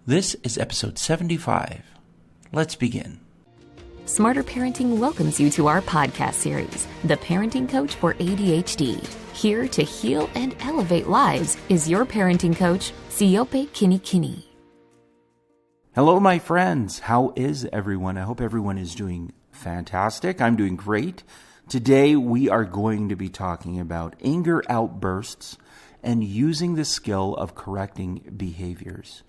This is episode 75. Let's begin. Smarter Parenting welcomes you to our podcast series, The Parenting Coach for ADHD. Here to heal and elevate lives is your parenting coach, Siope Kinikini. Hello, my friends. How is everyone? I hope everyone is doing fantastic. I'm doing great. Today, we are going to be talking about anger outbursts and using the skill of correcting behaviors.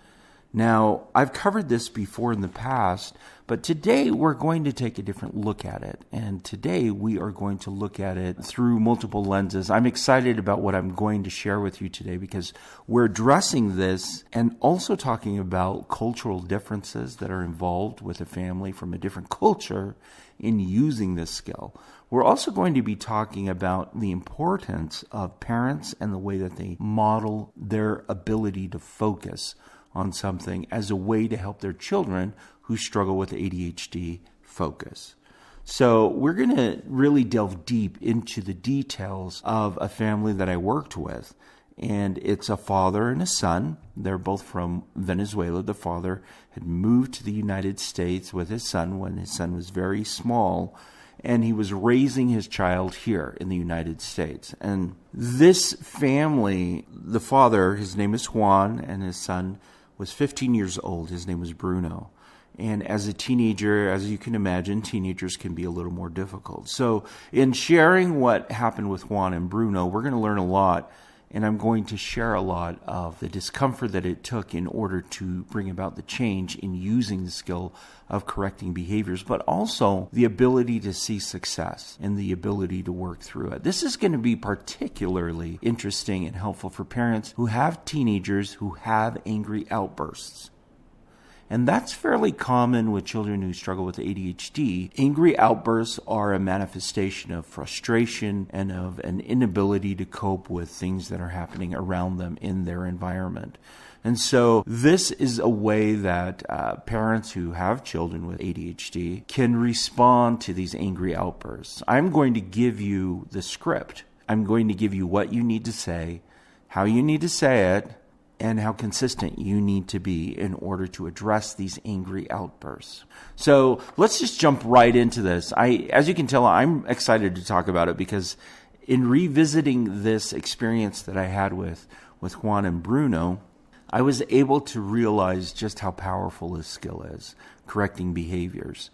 Now, I've covered this before in the past, but today we're going to take a different look at it. And today we are going to look at it through multiple lenses. I'm excited about what I'm going to share with you today because we're addressing this and also talking about cultural differences that are involved with a family from a different culture in using this skill. We're also going to be talking about the importance of parents and the way that they model their ability to focus on something as a way to help their children who struggle with ADHD focus. So we're going to really delve deep into the details of a family that I worked with. And it's a father and a son. They're both from Venezuela. The father had moved to the United States with his son when his son was very small, and he was raising his child here in the United States. And this family, the father, his name is Juan, and his son was 15 years old. His name was Bruno. And as a teenager, as you can imagine, teenagers can be a little more difficult. So in sharing what happened with Juan and Bruno, we're going to learn a lot. And I'm going to share a lot of the discomfort that it took in order to bring about the change in using the skill of correcting behaviors, but also the ability to see success and the ability to work through it. This is going to be particularly interesting and helpful for parents who have teenagers who have angry outbursts. And that's fairly common with children who struggle with ADHD. Angry outbursts are a manifestation of frustration and of an inability to cope with things that are happening around them in their environment. And so this is a way that parents who have children with ADHD can respond to these angry outbursts. I'm going to give you the script. I'm going to give you what you need to say, how you need to say it, and how consistent you need to be in order to address these angry outbursts. So let's just jump right into this. As you can tell, I'm excited to talk about it because in revisiting this experience that I had with Juan and Bruno, I was able to realize just how powerful this skill is, correcting behaviors.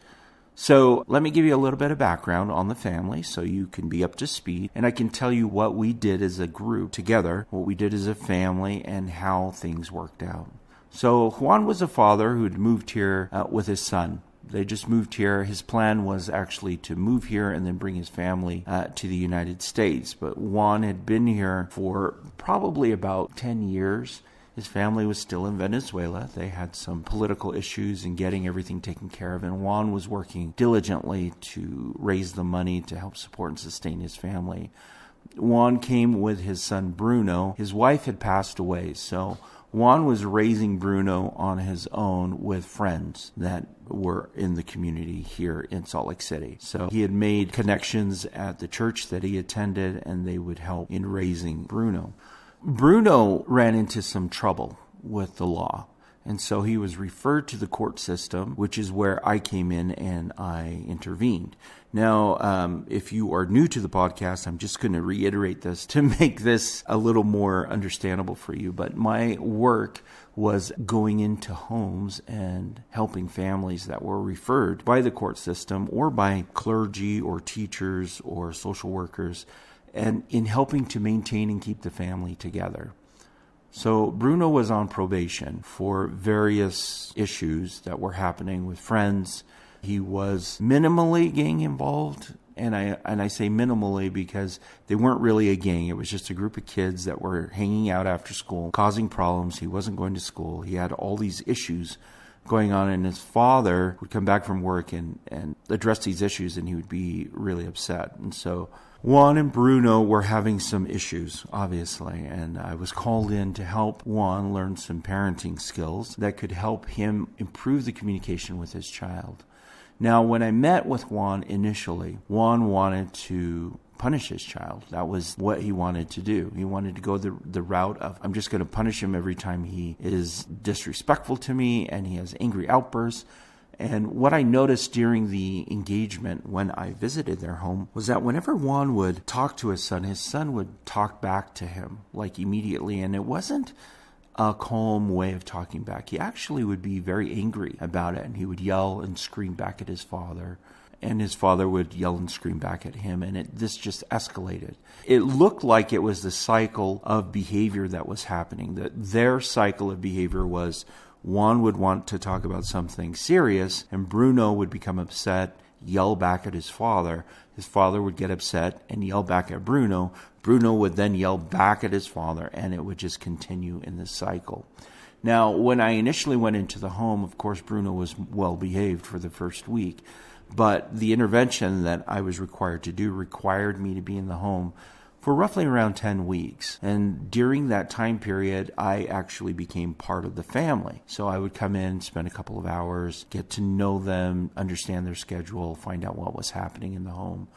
So let me give you a little bit of background on the family so you can be up to speed. And I can tell you what we did as a group together, what we did as a family, and how things worked out. So Juan was a father who had moved here with his son. They just moved here. His plan was actually to move here and then bring his family to the United States. But Juan had been here for probably about 10 years. His family was still in Venezuela. They had some political issues in getting everything taken care of, and Juan was working diligently to raise the money to help support and sustain his family. Juan came with his son Bruno. His wife had passed away, so Juan was raising Bruno on his own with friends that were in the community here in Salt Lake City. So he had made connections at the church that he attended, and they would help in raising Bruno. Bruno ran into some trouble with the law, and so he was referred to the court system, which is where I came in and I intervened. Now, if you are new to the podcast, I'm just going to reiterate this to make this a little more understandable for you, but my work was going into homes and helping families that were referred by the court system or by clergy or teachers or social workers, and in helping to maintain and keep the family together. So Bruno was on probation for various issues that were happening with friends. He was minimally gang involved, and I say minimally because they weren't really a gang. It was just a group of kids that were hanging out after school, causing problems. He wasn't going to school. He had all these issues going on, and his father would come back from work and address these issues, and he would be really upset. And so Juan and Bruno were having some issues, obviously, and I was called in to help Juan learn some parenting skills that could help him improve the communication with his child. Now, when I met with Juan initially, Juan wanted to punish his child. That was what he wanted to do. He wanted to go the route of, I'm just going to punish him every time he is disrespectful to me and he has angry outbursts. And what I noticed during the engagement when I visited their home was that whenever Juan would talk to his son would talk back to him, like immediately. And it wasn't a calm way of talking back. He actually would be very angry about it, and he would yell and scream back at his father. And his father would yell and scream back at him, and this just escalated. It looked like it was the cycle of behavior that was happening. That their cycle of behavior was Juan would want to talk about something serious, and Bruno would become upset, yell back at his father. His father would get upset and yell back at Bruno. Bruno would then yell back at his father, and it would just continue in this cycle. Now, when I initially went into the home, of course, Bruno was well behaved for the first week. But the intervention that I was required to do required me to be in the home for roughly around 10 weeks. And during that time period, I actually became part of the family. So I would come in, spend a couple of hours, get to know them, understand their schedule, find out what was happening in the home.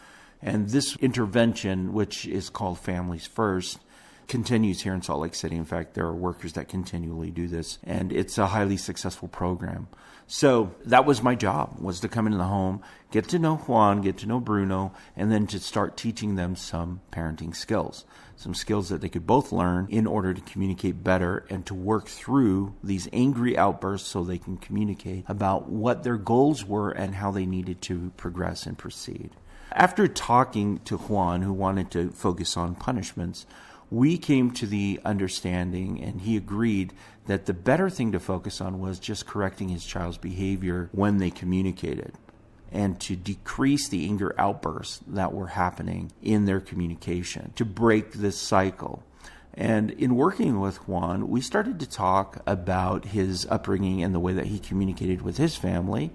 And this intervention, which is called Families First, continues here in Salt Lake City. In fact, there are workers that continually do this, and it's a highly successful program. So that was my job, was to come into the home, get to know Juan, get to know Bruno, and then to start teaching them some parenting skills, some skills that they could both learn in order to communicate better and to work through these angry outbursts so they can communicate about what their goals were and how they needed to progress and proceed. After talking to Juan, who wanted to focus on punishments, we came to the understanding, and he agreed, that the better thing to focus on was just correcting his child's behavior when they communicated and to decrease the anger outbursts that were happening in their communication, to break this cycle. And in working with Juan, we started to talk about his upbringing and the way that he communicated with his family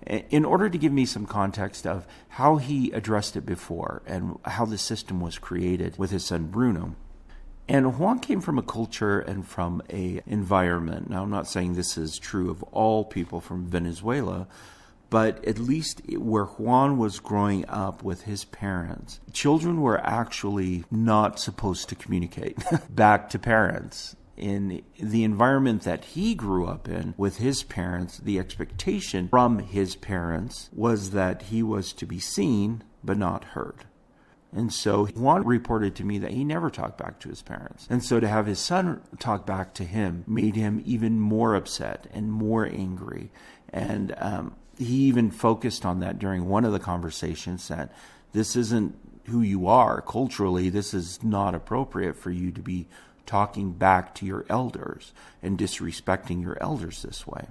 in order to give me some context of how he addressed it before and how the system was created with his son Bruno. And Juan came from a culture and from an environment. Now, I'm not saying this is true of all people from Venezuela, but at least where Juan was growing up with his parents, children were actually not supposed to communicate back to parents. In the environment that he grew up in with his parents, the expectation from his parents was that he was to be seen but not heard. And so Juan reported to me that he never talked back to his parents. And so to have his son talk back to him made him even more upset and more angry. And he even focused on that during one of the conversations, that this isn't who you are culturally. This is not appropriate for you to be talking back to your elders and disrespecting your elders this way.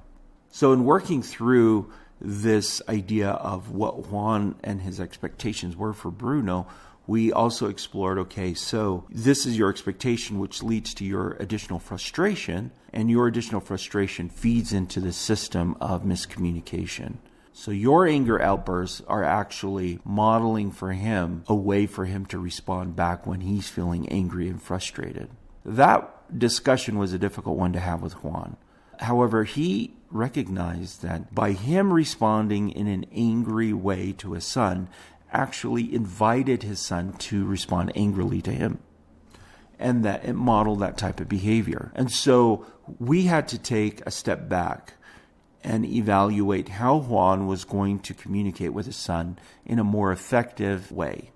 So in working through this idea of what Juan and his expectations were for Bruno, we also explored, okay, so this is your expectation, which leads to your additional frustration, and your additional frustration feeds into the system of miscommunication. So your anger outbursts are actually modeling for him a way for him to respond back when he's feeling angry and frustrated. That discussion was a difficult one to have with Juan. However, he recognized that by him responding in an angry way to his son, actually invited his son to respond angrily to him, and that it modeled that type of behavior. And so we had to take a step back and evaluate how Juan was going to communicate with his son in a more effective way.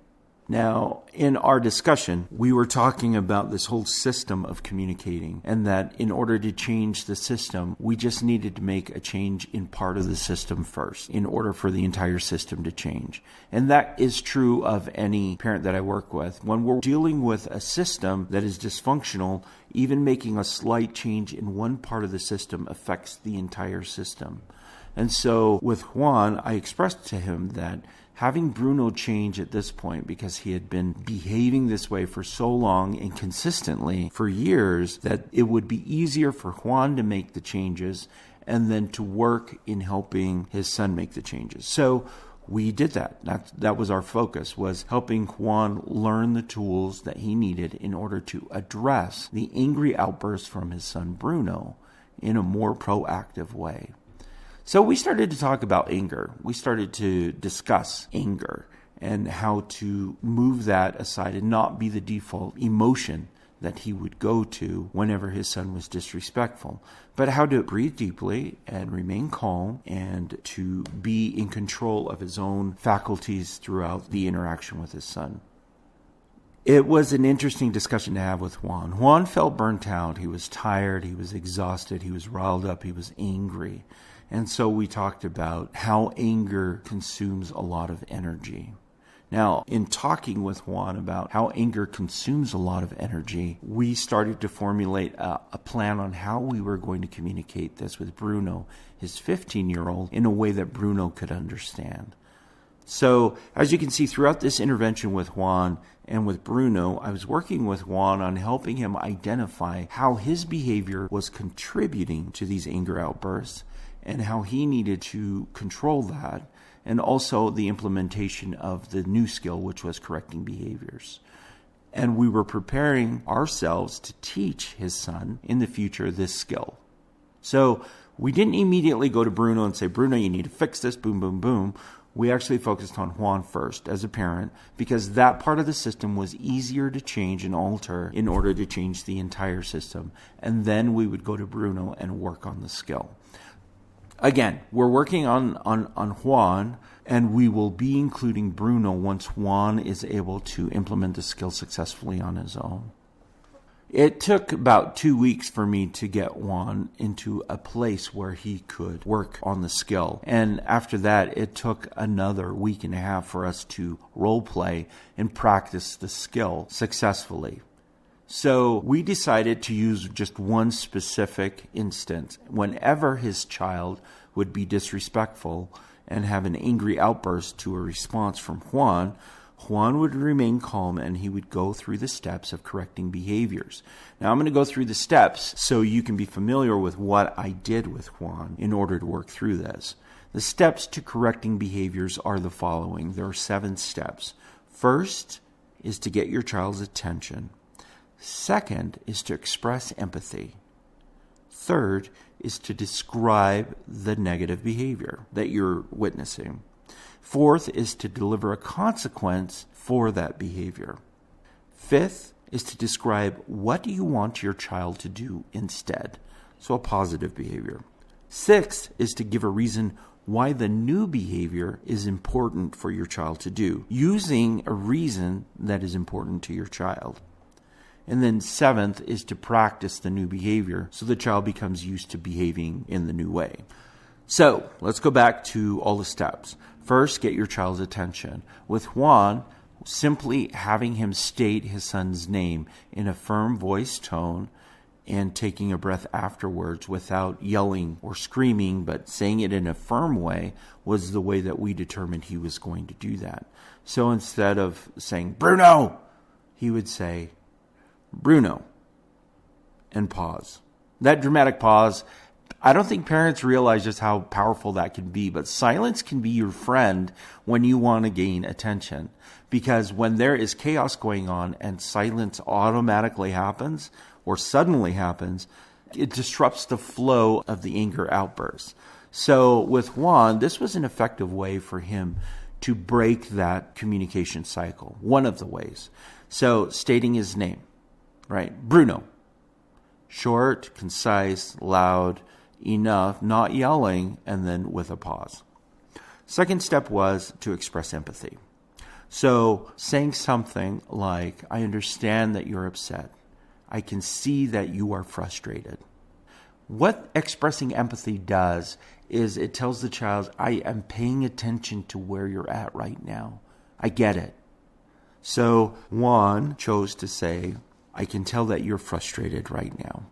Now, in our discussion, we were talking about this whole system of communicating, and that in order to change the system, we just needed to make a change in part of the system first in order for the entire system to change. And that is true of any parent that I work with. When we're dealing with a system that is dysfunctional, even making a slight change in one part of the system affects the entire system. And so with Juan, I expressed to him that having Bruno change at this point, because he had been behaving this way for so long and consistently for years, that it would be easier for Juan to make the changes and then to work in helping his son make the changes. So we did that. That was our focus, was helping Juan learn the tools that he needed in order to address the angry outbursts from his son Bruno in a more proactive way. So we started to talk about anger. We started to discuss anger and how to move that aside and not be the default emotion that he would go to whenever his son was disrespectful, but how to breathe deeply and remain calm and to be in control of his own faculties throughout the interaction with his son. It was an interesting discussion to have with Juan. Juan felt burnt out. He was tired. He was exhausted. He was riled up. He was angry. And so we talked about how anger consumes a lot of energy. Now, in talking with Juan about how anger consumes a lot of energy, we started to formulate a plan on how we were going to communicate this with Bruno, his 15-year-old, in a way that Bruno could understand. So, as you can see, throughout this intervention with Juan and with Bruno, I was working with Juan on helping him identify how his behavior was contributing to these anger outbursts and how he needed to control that, and also the implementation of the new skill, which was correcting behaviors. And we were preparing ourselves to teach his son in the future this skill. So we didn't immediately go to Bruno and say, Bruno, you need to fix this, boom, boom, boom. We actually focused on Juan first as a parent because that part of the system was easier to change and alter in order to change the entire system. And then we would go to Bruno and work on the skill. Again, we're working on Juan, and we will be including Bruno once Juan is able to implement the skill successfully on his own. It took about 2 weeks for me to get Juan into a place where he could work on the skill. And after that, it took another week and a half for us to role play and practice the skill successfully. So we decided to use just one specific instance. Whenever his child would be disrespectful and have an angry outburst to a response from Juan, Juan would remain calm and he would go through the steps of correcting behaviors. Now I'm going to go through the steps so you can be familiar with what I did with Juan in order to work through this. The steps to correcting behaviors are the following. There are 7 steps. First is to get your child's attention. Second is to express empathy. Third is to describe the negative behavior that you're witnessing. Fourth is to deliver a consequence for that behavior. Fifth is to describe what do you want your child to do instead, so a positive behavior. Sixth is to give a reason why the new behavior is important for your child to do, using a reason that is important to your child. And then 7th is to practice the new behavior so the child becomes used to behaving in the new way. So let's go back to all the steps. First, get your child's attention. With Juan, simply having him state his son's name in a firm voice tone and taking a breath afterwards without yelling or screaming, but saying it in a firm way was the way that we determined he was going to do that. So instead of saying, Bruno, he would say, Bruno, and pause. That dramatic pause, I don't think parents realize just how powerful that can be, but silence can be your friend when you want to gain attention. Because when there is chaos going on and silence automatically happens or suddenly happens, it disrupts the flow of the anger outbursts. So with Juan, this was an effective way for him to break that communication cycle, one of the ways. So stating his name. Right, Bruno. Short, concise, loud, enough, not yelling, and then with a pause. Second step was to express empathy. So saying something like, I understand that you're upset. I can see that you are frustrated. What expressing empathy does is it tells the child, I am paying attention to where you're at right now. I get it. So Juan chose to say, I can tell that you're frustrated right now.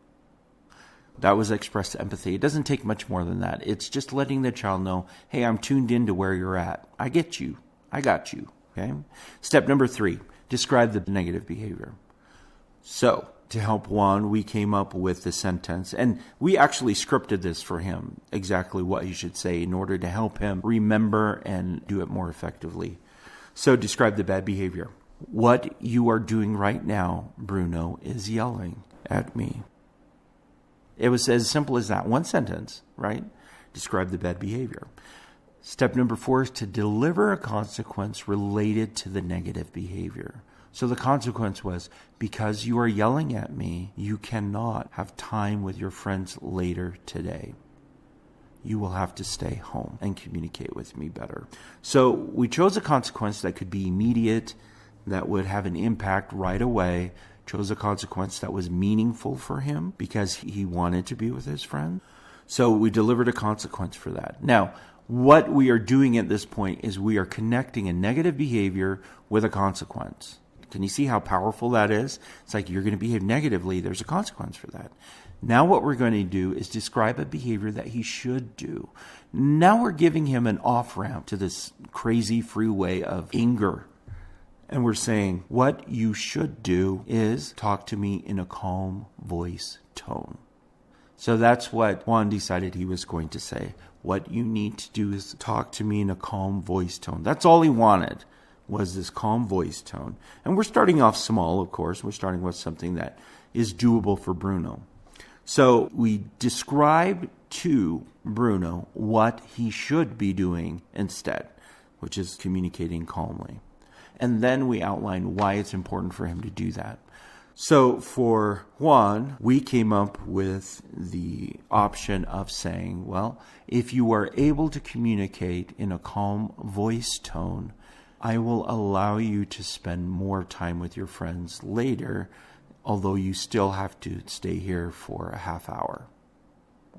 That was expressed empathy. It doesn't take much more than that. It's just letting the child know, hey, I'm tuned into where you're at. I get you. I got you. Okay. Step number 3, describe the negative behavior. So to help Juan, we came up with the sentence, and we actually scripted this for him, exactly what he should say in order to help him remember and do it more effectively. So describe the bad behavior. What you are doing right now, Bruno, is yelling at me. It was as simple as that. One sentence, right? Describe the bad behavior. Step number 4 is to deliver a consequence related to the negative behavior. So the consequence was, because you are yelling at me, you cannot have time with your friends later today. You will have to stay home and communicate with me better. So we chose a consequence that could be immediate, that would have an impact right away. Chose a consequence that was meaningful for him because he wanted to be with his friend. So we delivered a consequence for that. Now, what we are doing at this point is we are connecting a negative behavior with a consequence. Can you see how powerful that is? It's like you're going to behave negatively. There's a consequence for that. Now what we're going to do is describe a behavior that he should do. Now we're giving him an off-ramp to this crazy freeway of anger. And we're saying, what you should do is talk to me in a calm voice tone. So that's what Juan decided he was going to say. What you need to do is talk to me in a calm voice tone. That's all he wanted, was this calm voice tone. And we're starting off small, of course. We're starting with something that is doable for Bruno. So we describe to Bruno what he should be doing instead, which is communicating calmly. And then we outline why it's important for him to do that. So for Juan, we came up with the option of saying, well, if you are able to communicate in a calm voice tone, I will allow you to spend more time with your friends later, although you still have to stay here for a half hour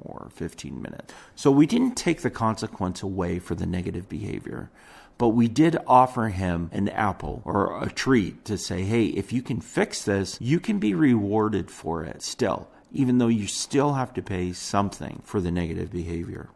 or 15 minutes. So we didn't take the consequence away for the negative behavior. But we did offer him an apple or a treat to say, hey, if you can fix this, you can be rewarded for it still, even though you still have to pay something for the negative behavior.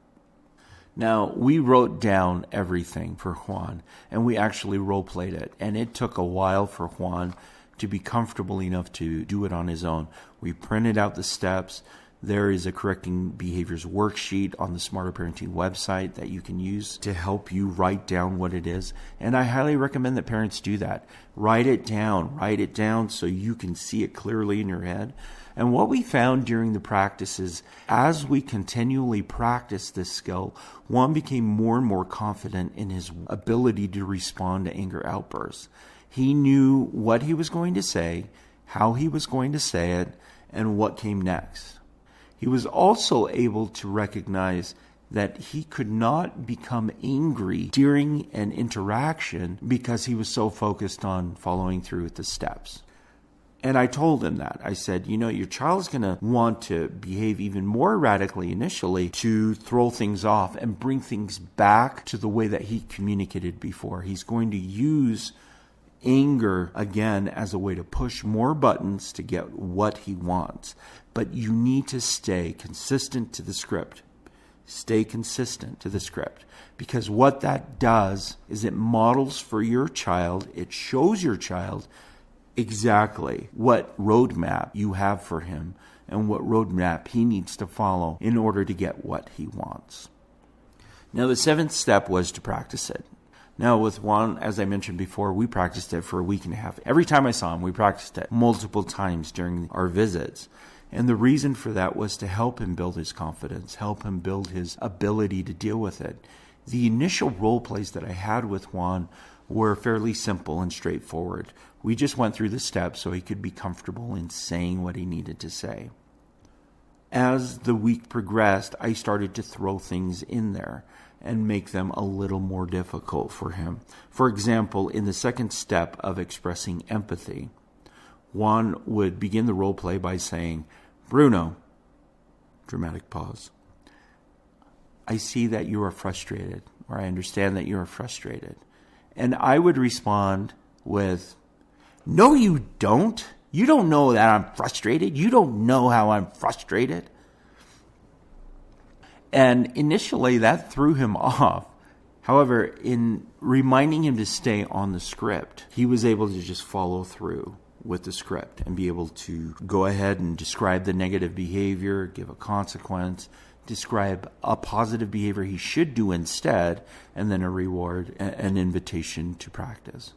Now, we wrote down everything for Juan, and we actually role-played it. And it took a while for Juan to be comfortable enough to do it on his own. We printed out the steps. There is a correcting behaviors worksheet on the Smarter Parenting website that you can use to help you write down what it is. And I highly recommend that parents do that. Write it down so you can see it clearly in your head. And what we found during the practices, as we continually practiced this skill, Juan became more and more confident in his ability to respond to anger outbursts. He knew what he was going to say, how he was going to say it, and what came next. He was also able to recognize that he could not become angry during an interaction because he was so focused on following through with the steps. And I told him that. I said, your child's going to want to behave even more radically initially to throw things off and bring things back to the way that he communicated before. He's going to use anger again as a way to push more buttons to get what he wants. But you need to stay consistent to the script. Stay consistent to the script. Because what that does is it models for your child, it shows your child exactly what roadmap you have for him and what roadmap he needs to follow in order to get what he wants. Now, the 7th step was to practice it. Now, with Juan, as I mentioned before, we practiced it for a week and a half. Every time I saw him, we practiced it multiple times during our visits. And the reason for that was to help him build his confidence, help him build his ability to deal with it. The initial role plays that I had with Juan were fairly simple and straightforward. We just went through the steps so he could be comfortable in saying what he needed to say. As the week progressed, I started to throw things in there and make them a little more difficult for him. For example, in the 2nd step of expressing empathy, Juan would begin the role play by saying, Bruno, dramatic pause, I see that you are frustrated, or I understand that you are frustrated. And I would respond with, no, you don't. You don't know that I'm frustrated. You don't know how I'm frustrated. And initially that threw him off. However, in reminding him to stay on the script, he was able to just follow through with the script and be able to go ahead and describe the negative behavior, give a consequence, describe a positive behavior he should do instead, and then a reward, an invitation to practice.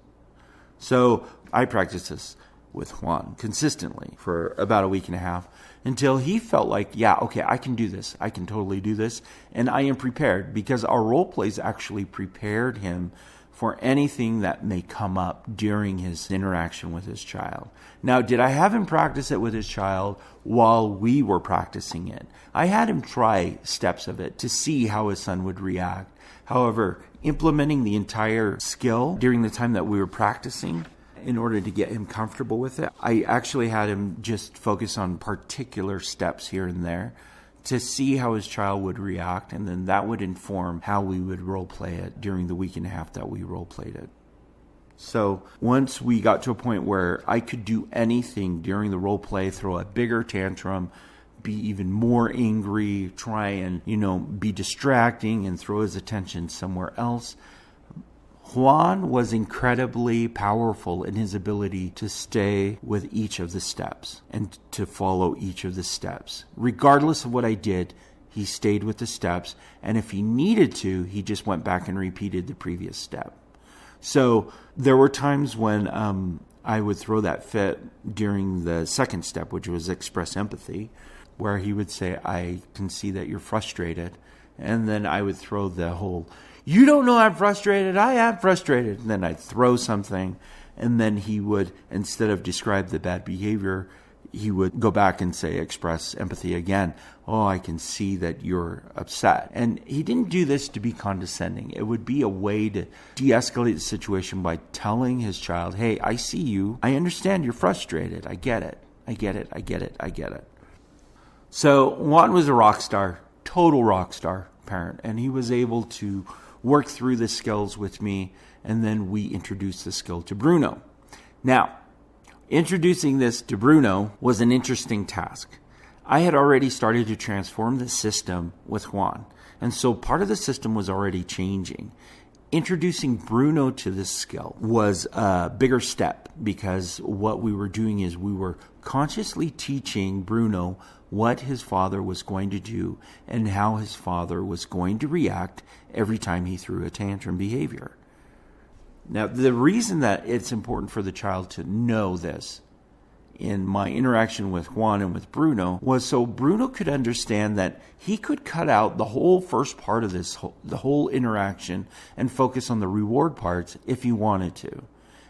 So I practice this. with Juan consistently for about a week and a half until he felt like, yeah, okay, I can do this. I can totally do this. And I am prepared because our role plays actually prepared him for anything that may come up during his interaction with his child. Now, did I have him practice it with his child while we were practicing it? I had him try steps of it to see how his son would react. However, implementing the entire skill during the time that we were practicing in order to get him comfortable with it, I actually had him just focus on particular steps here and there to see how his child would react, and then that would inform how we would role play it during the week and a half that we role played it. So once we got to a point where I could do anything during the role play, throw a bigger tantrum, be even more angry, try and, be distracting and throw his attention somewhere else, Juan was incredibly powerful in his ability to stay with each of the steps and to follow each of the steps. Regardless of what I did, he stayed with the steps, and if he needed to, he just went back and repeated the previous step. So there were times when I would throw that fit during the second step, which was express empathy, where he would say, I can see that you're frustrated. And then I would throw the whole, you don't know I'm frustrated, I am frustrated. And then I'd throw something, and then he would, instead of describe the bad behavior, he would go back and say, express empathy again. Oh, I can see that you're upset. And he didn't do this to be condescending. It would be a way to de-escalate the situation by telling his child, hey, I see you. I understand you're frustrated. I get it. I get it. I get it. I get it. So Juan was a rock star, total rock star parent, and he was able to work through the skills with me, and then we introduced the skill to Bruno. Now, introducing this to Bruno was an interesting task. I had already started to transform the system with Juan, and so part of the system was already changing. Introducing Bruno to this skill was a bigger step because what we were doing is we were consciously teaching Bruno what his father was going to do and how his father was going to react every time he threw a tantrum behavior. Now, the reason that it's important for the child to know this in my interaction with Juan and with Bruno was so Bruno could understand that he could cut out the whole first part of the whole interaction and focus on the reward parts if he wanted to.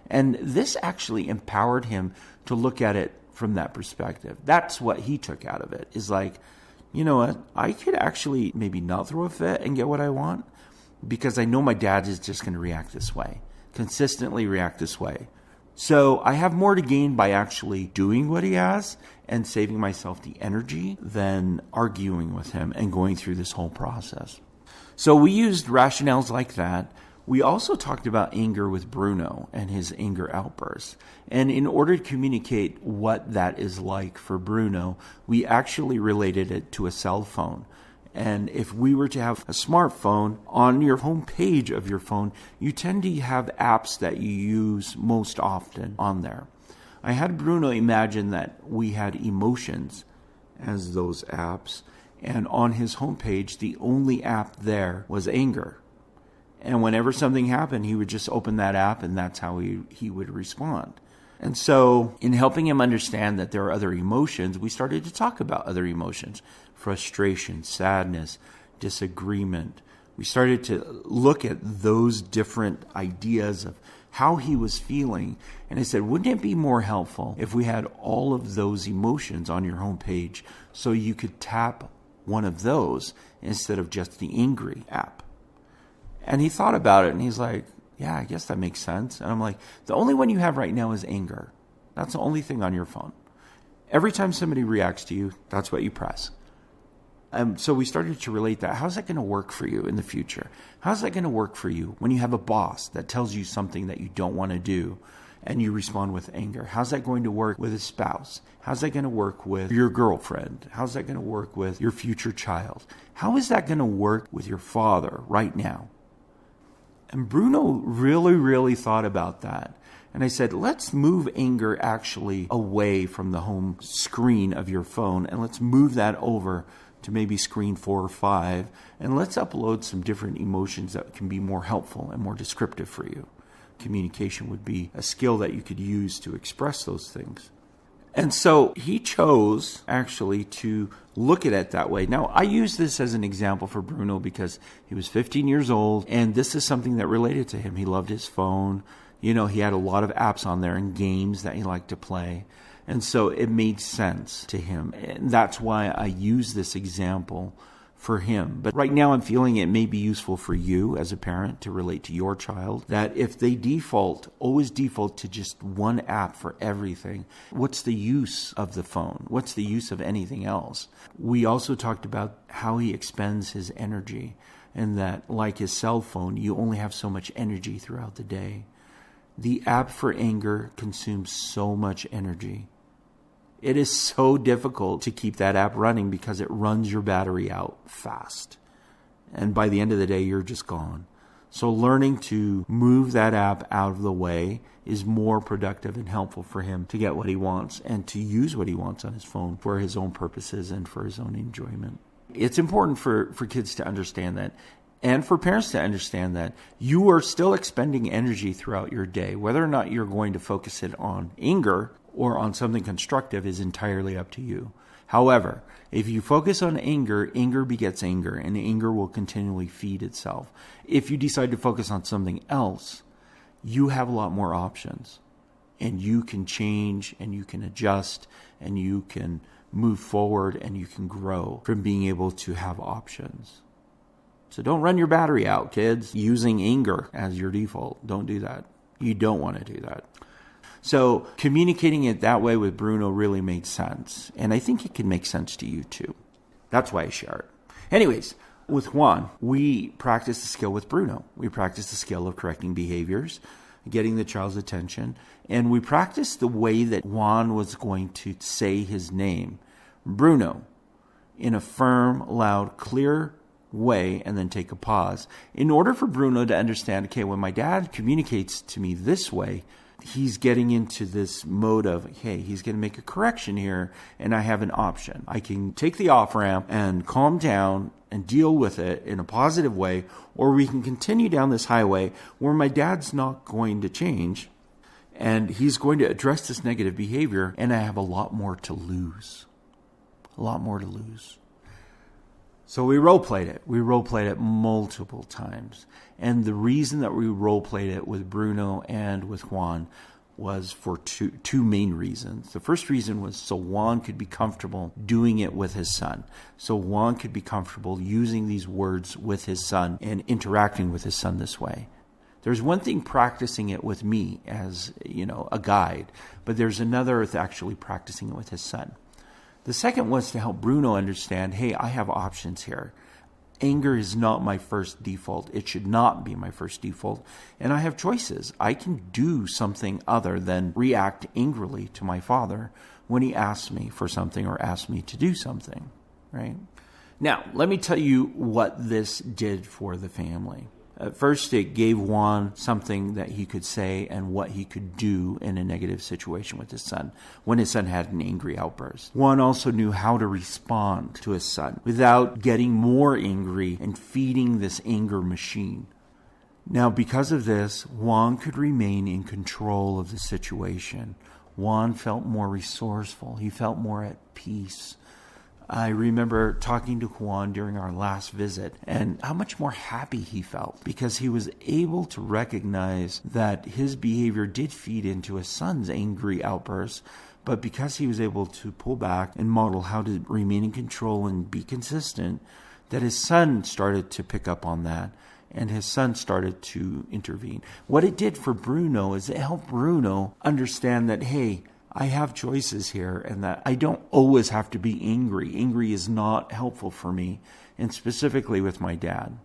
And this actually empowered him to look at it from that perspective. That's what he took out of it, is like, you know what, I could actually maybe not throw a fit and get what I want because I know my dad is just going to react this way, consistently react this way. So I have more to gain by actually doing what he asks and saving myself the energy than arguing with him and going through this whole process. So we used rationales like that. We also talked about anger with Bruno and his anger outbursts. And in order to communicate what that is like for Bruno, we actually related it to a cell phone. And if we were to have a smartphone, on your home page of your phone, you tend to have apps that you use most often on there. I had Bruno imagine that we had emotions as those apps, and on his homepage, the only app there was anger. And whenever something happened, he would just open that app, and that's how he would respond. And so in helping him understand that there are other emotions, we started to talk about other emotions: frustration, sadness, disagreement. We started to look at those different ideas of how he was feeling. And I said, wouldn't it be more helpful if we had all of those emotions on your homepage so you could tap one of those instead of just the angry app? And he thought about it, and he's like, yeah, I guess that makes sense. And I'm like, the only one you have right now is anger. That's the only thing on your phone. Every time somebody reacts to you, that's what you press. So we started to relate that. How's that going to work for you in the future? How's that going to work for you when you have a boss that tells you something that you don't want to do and you respond with anger? How's that going to work with a spouse? How's that going to work with your girlfriend? How's that going to work with your future child? How is that going to work with your father right now? And Bruno really, really thought about that. And I said, let's move anger actually away from the home screen of your phone, and let's move that over to maybe screen 4 or 5, and let's upload some different emotions that can be more helpful and more descriptive for you. communication would be a skill that you could use to express those things. And so he chose actually to look at it that way. Now, I use this as an example for Bruno because he was 15 years old, and this is something that related to him. He loved his phone. He had a lot of apps on there and games that he liked to play. And so it made sense to him. And that's why I use this example for him. But right now I'm feeling it may be useful for you as a parent to relate to your child, that if they always default to just one app for everything, what's the use of the phone? What's the use of anything else? We also talked about how he expends his energy, and that like his cell phone, you only have so much energy throughout the day. The app for anger consumes so much energy. It is so difficult to keep that app running because it runs your battery out fast. And by the end of the day, you're just gone. So learning to move that app out of the way is more productive and helpful for him to get what he wants and to use what he wants on his phone for his own purposes and for his own enjoyment. It's important for kids to understand that, and for parents to understand that you are still expending energy throughout your day. Whether or not you're going to focus it on anger or on something constructive is entirely up to you. However, if you focus on anger, anger begets anger, and anger will continually feed itself. If you decide to focus on something else, you have a lot more options, and you can change, and you can adjust, and you can move forward, and you can grow from being able to have options. So don't run your battery out, kids, using anger as your default. Don't do that. You don't want to do that. So communicating it that way with Bruno really made sense. And I think it can make sense to you too. That's why I share it. Anyways, with Juan, we practiced the skill with Bruno. We practiced the skill of correcting behaviors, getting the child's attention. And we practiced the way that Juan was going to say his name, Bruno, in a firm, loud, clear way, and then take a pause. In order for Bruno to understand, okay, when my dad communicates to me this way, he's getting into this mode of, hey, he's going to make a correction here, and I have an option. I can take the off-ramp and calm down and deal with it in a positive way, or we can continue down this highway where my dad's not going to change, and he's going to address this negative behavior, and I have a lot more to lose. A lot more to lose. So we role-played it. We role-played it multiple times. And the reason that we role-played it with Bruno and with Juan was for two main reasons. The first reason was so Juan could be comfortable doing it with his son. So Juan could be comfortable using these words with his son and interacting with his son this way. There's one thing practicing it with me as, a guide, but there's another with actually practicing it with his son. The second was to help Bruno understand, hey, I have options here. Anger is not my first default. It should not be my first default. And I have choices. I can do something other than react angrily to my father when he asks me for something or asks me to do something, right? Now, let me tell you what this did for the family. At first, it gave Juan something that he could say and what he could do in a negative situation with his son when his son had an angry outburst. Juan also knew how to respond to his son without getting more angry and feeding this anger machine. Now, because of this, Juan could remain in control of the situation. Juan felt more resourceful. He felt more at peace. I remember talking to Juan during our last visit and how much more happy he felt because he was able to recognize that his behavior did feed into his son's angry outbursts, but because he was able to pull back and model how to remain in control and be consistent, that his son started to pick up on that and his son started to intervene. What it did for Bruno is it helped Bruno understand that, hey, I have choices here and that I don't always have to be angry. Angry is not helpful for me, and specifically with my dad.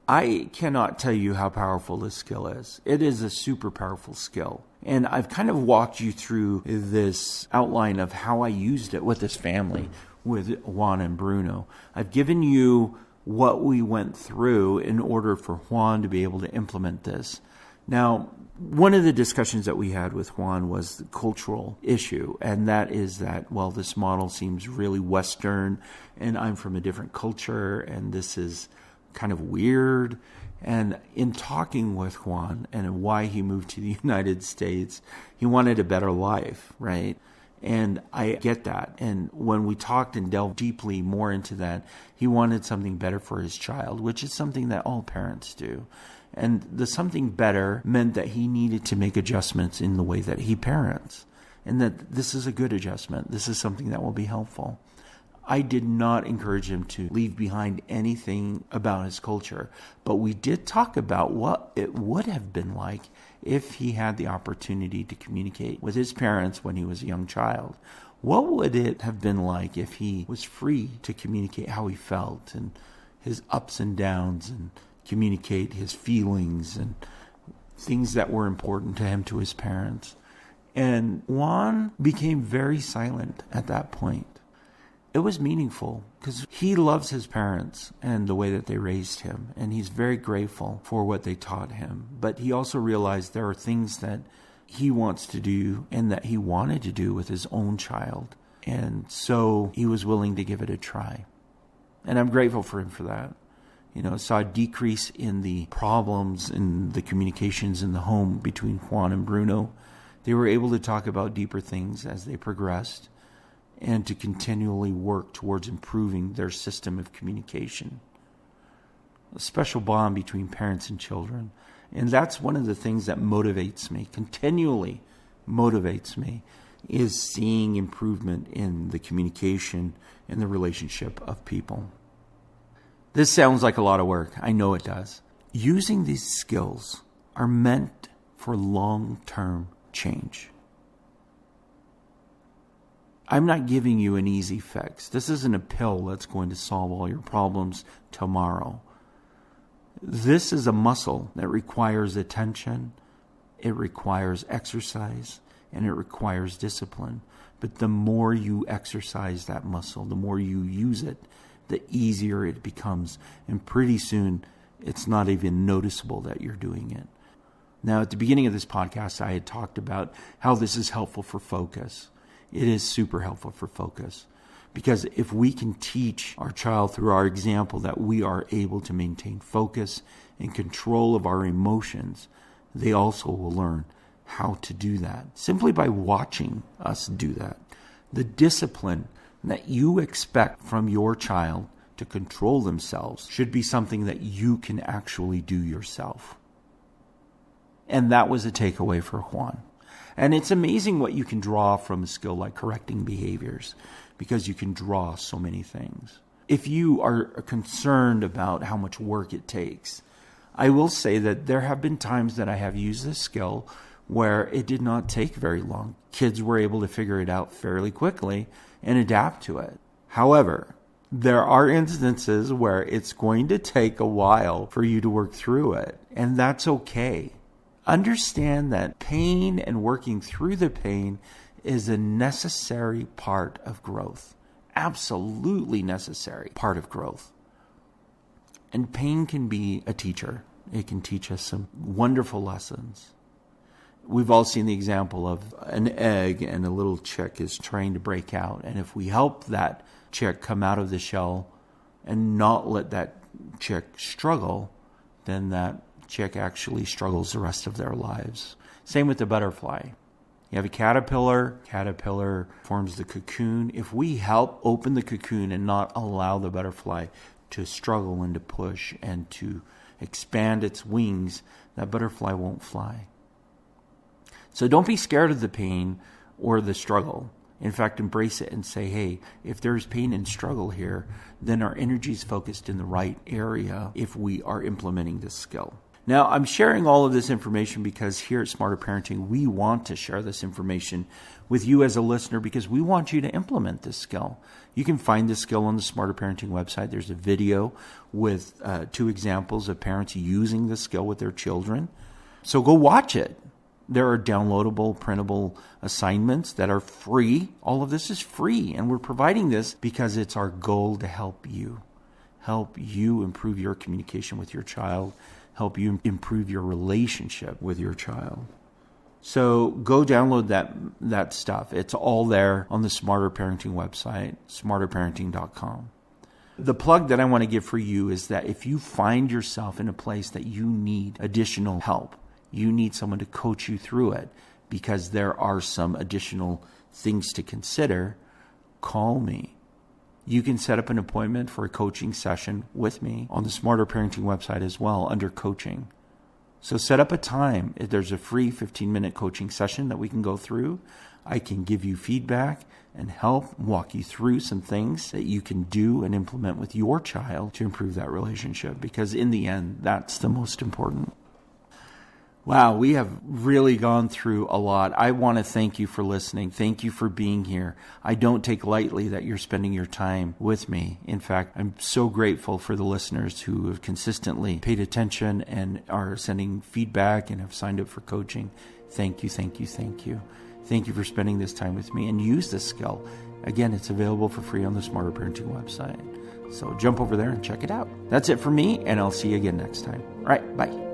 I cannot tell you how powerful this skill is. It is a super powerful skill. And I've kind of walked you through this outline of how I used it with this family, with Juan and Bruno. I've given you what we went through in order for Juan to be able to implement this. Now, one of the discussions that we had with Juan was the cultural issue, and that is that, well, this model seems really Western, and I'm from a different culture, and this is kind of weird. And in talking with Juan and why he moved to the United States, he wanted a better life, right? And I get that. And when we talked and delved deeply more into that, he wanted something better for his child, which is something that all parents do. And the something better meant that he needed to make adjustments in the way that he parents. And that this is a good adjustment. This is something that will be helpful. I did not encourage him to leave behind anything about his culture, but we did talk about what it would have been like if he had the opportunity to communicate with his parents when he was a young child. What would it have been like if he was free to communicate how he felt and his ups and downs and communicate his feelings and things that were important to him, to his parents? And Juan became very silent at that point. It was meaningful because he loves his parents and the way that they raised him, and he's very grateful for what they taught him. But he also realized there are things that he wants to do and that he wanted to do with his own child. And so he was willing to give it a try. And I'm grateful for him for that. Saw a decrease in the problems in the communications in the home between Juan and Bruno. They were able to talk about deeper things as they progressed, and to continually work towards improving their system of communication. A special bond between parents and children. And that's one of the things that motivates me, continually motivates me, is seeing improvement in the communication and the relationship of people. This sounds like a lot of work. I know it does. Using these skills are meant for long-term change. I'm not giving you an easy fix. This isn't a pill that's going to solve all your problems tomorrow. This is a muscle that requires attention, it requires exercise, and it requires discipline. But the more you exercise that muscle, the more you use it, the easier it becomes. And pretty soon, it's not even noticeable that you're doing it. Now, at the beginning of this podcast, I had talked about how this is helpful for focus. It is super helpful for focus, because if we can teach our child through our example that we are able to maintain focus and control of our emotions, they also will learn how to do that simply by watching us do that. The discipline that you expect from your child to control themselves should be something that you can actually do yourself. And that was a takeaway for Juan. And it's amazing what you can draw from a skill like correcting behaviors, because you can draw so many things. If you are concerned about how much work it takes, I will say that there have been times that I have used this skill where it did not take very long. Kids were able to figure it out fairly quickly and adapt to it. However, there are instances where it's going to take a while for you to work through it, and that's okay. Understand that pain and working through the pain is a necessary part of growth. Absolutely necessary part of growth. And pain can be a teacher. It can teach us some wonderful lessons. We've all seen the example of an egg and a little chick is trying to break out. And if we help that chick come out of the shell and not let that chick struggle, then that chick actually struggles the rest of their lives. Same with the butterfly. You have a caterpillar forms the cocoon. If we help open the cocoon and not allow the butterfly to struggle and to push and to expand its wings, that butterfly won't fly. So don't be scared of the pain or the struggle. In fact, embrace it and say, hey, if there's pain and struggle here, then our energy is focused in the right area if we are implementing this skill. Now, I'm sharing all of this information because here at Smarter Parenting, we want to share this information with you as a listener because we want you to implement this skill. You can find this skill on the Smarter Parenting website. There's a video with 2 examples of parents using this skill with their children. So go watch it. There are downloadable, printable assignments that are free. All of this is free, and we're providing this because it's our goal to help you improve your communication with your child, help you improve your relationship with your child. So go download that stuff. It's all there on the Smarter Parenting website, smarterparenting.com. The plug that I want to give for you is that if you find yourself in a place that you need additional help, you need someone to coach you through it because there are some additional things to consider, call me. You can set up an appointment for a coaching session with me on the Smarter Parenting website as well under coaching. So set up a time. There's a free 15-minute coaching session that we can go through. I can give you feedback and help walk you through some things that you can do and implement with your child to improve that relationship, because in the end, that's the most important. Wow, we have really gone through a lot. I want to thank you for listening. Thank you for being here. I don't take lightly that you're spending your time with me. In fact, I'm so grateful for the listeners who have consistently paid attention and are sending feedback and have signed up for coaching. Thank you, thank you, thank you. Thank you for spending this time with me, and use this skill. Again, it's available for free on the Smarter Parenting website. So jump over there and check it out. That's it for me, and I'll see you again next time. All right, bye.